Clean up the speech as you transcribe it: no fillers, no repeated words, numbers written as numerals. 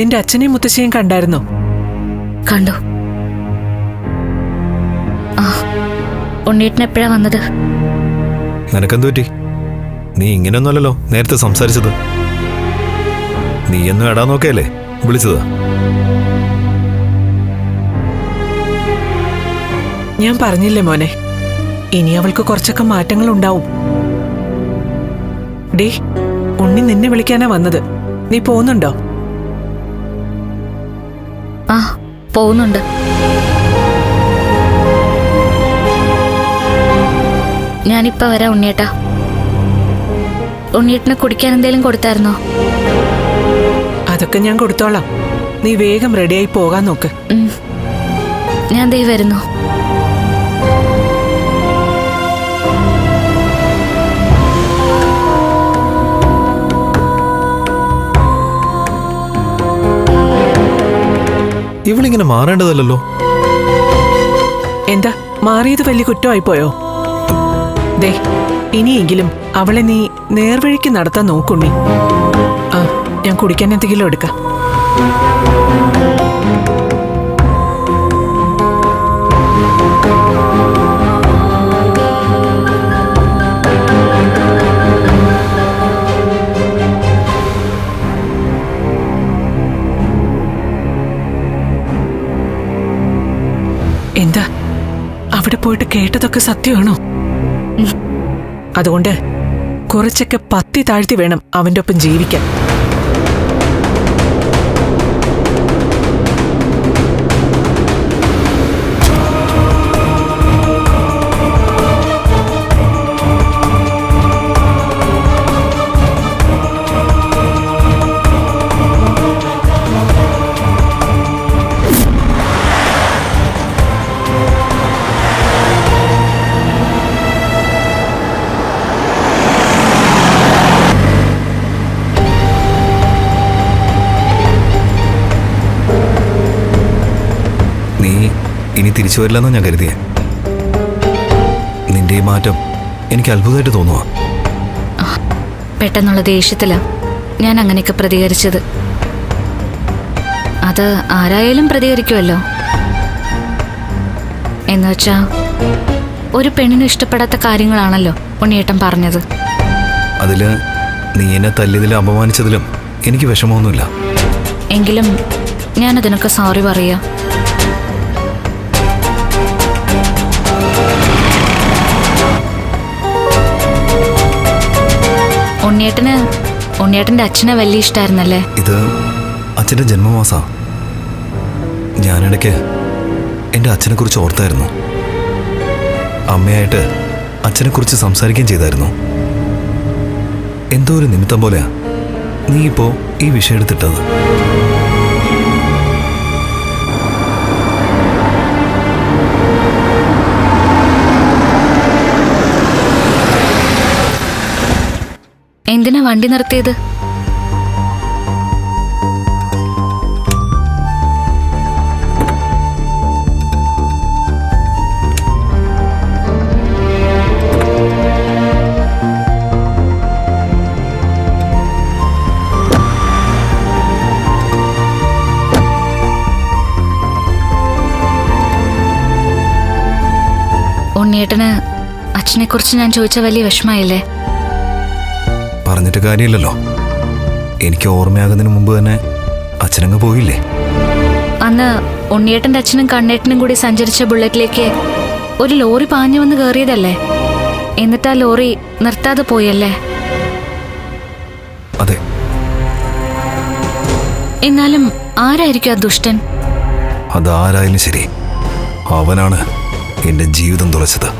നിന്റെ അച്ഛനെയും മുത്തശ്ശിയും കണ്ടായിരുന്നോ? കണ്ടു. ആ, ഉണ്ണീട്ടൻ എപ്പോഴാ വന്നത്? നിനക്കെന്തു പറ്റി? നീ ഇങ്ങനെയൊന്നുമല്ലല്ലോ നേരത്തെ സംസാരിച്ചത്. നീ എന്നും എടാ നോക്കിയല്ലേ വിളിച്ചത്? ഞാൻ പറഞ്ഞില്ലേ മോനെ, ഇനി അവൾക്ക് കുറച്ചൊക്കെ മാറ്റങ്ങൾ ഉണ്ടാവും. ഡേ, ഉണ്ണി നിന്നെ വിളിക്കാനാ വന്നത്. നീ പോകുന്നുണ്ടോ? ആ, പോകുന്നുണ്ട്. ഞാനിപ്പോ വരാം ഉണ്ണിയേട്ടാ. ഉണ്ണിയേട്ടന് കുടിക്കാൻ എന്തെങ്കിലും കൊടുത്തായിരുന്നോ? അതൊക്കെ ഞാൻ കൊടുത്തോളാം. നീ വേഗം റെഡിയായി പോകാൻ നോക്ക്. ഞാൻ ദേ വരുന്നു. ഇവളിങ്ങനെ മാറേണ്ടതല്ലോ. എന്താ മാറിയത് വലിയ കുറ്റമായി പോയോ? ദേ, ഇനിയെങ്കിലും അവളെ നീ നേർവഴിക്ക് നടത്താൻ നോക്കുണ്ണി. ആ, ഞാൻ കുടിക്കാൻ എന്തെങ്കിലും എടുക്കാം. എന്താ അവിടെ പോയിട്ട് കേട്ടതൊക്കെ സത്യമാണോ? അതുകൊണ്ട് കുറച്ചൊക്കെ പത്തി താഴ്ത്തി വേണം അവന്റെ ഒപ്പം ജീവിക്കാൻ. നീ ഇനി തിരിച്ചു വരില്ലെന്നാ ഞാൻ കരുതിയേ. നിന്റെ ഈ മാറ്റം എനിക്ക് അത്ഭുതമായിട്ട് തോന്നുവാ. പെട്ടെന്നുള്ള ദേഷ്യത്തിലാ ഞാൻ അങ്ങനെയൊക്കെ പ്രതികരിച്ചത്. അത് ആരായാലും പ്രതികരിക്കുമല്ലോ. എന്നുവെച്ചാ ഒരു പെണ്ണിനും ഇഷ്ടപ്പെടാത്ത കാര്യങ്ങളാണല്ലോ ഉണ്ണിയേട്ടൻ പറഞ്ഞത്. അതില് നീ എന്നെ തല്ലിയതിലും അപമാനിച്ചതിലും എനിക്ക് വിഷമമൊന്നുമില്ല. എങ്കിലും ഞാനതിനൊക്കെ സോറി പറയാ. ഉണ്ണിയേട്ടന്റെ അച്ഛനെ വലിയ ഇഷ്ടായിരുന്നല്ലേ? ഇത് അച്ഛൻ്റെ ജന്മമാസാ. ഞാനിടയ്ക്ക് എൻ്റെ അച്ഛനെ കുറിച്ച് ഓർത്തായിരുന്നു. അമ്മയായിട്ട് അച്ഛനെ കുറിച്ച് സംസാരിക്കുകയും ചെയ്തായിരുന്നു. എന്തോ ഒരു നിമിത്തം പോലെയാ നീ ഇപ്പോ ഈ വിഷയം എടുത്തിട്ടത്. എന്തിനാ വണ്ടി നിർത്തിയത്? ഉണ്ണിയേട്ടന് അച്ഛനെ കുറിച്ച് ഞാൻ ചോദിച്ച വലിയ വിഷമായില്ലേ? പറഞ്ഞിട്ട് കാര്യമില്ലല്ലോ. എനിക്ക് ഓർമ്മയാകുന്നതിന് മുമ്പ് തന്നെ അച്ഛനങ്ങ് പോയില്ലേ? അന്ന് ഉണ്ണിയേട്ടന്റെ അച്ഛനും കണ്ണേട്ടനും കൂടി സഞ്ചരിച്ച ബുള്ളറ്റിലേക്ക് ഒരു ലോറി പാഞ്ഞു വന്ന് കയറിയതല്ലേ? എന്നിട്ട് ആ ലോറി നിർത്താതെ പോയല്ലേ? അതെ. എന്നാലും ആരായിരിക്കും ആ ദുഷ്ടൻ? അതാരായാലും ശരി, അവനാണ് എന്റെ ജീവിതം തുളച്ചത്.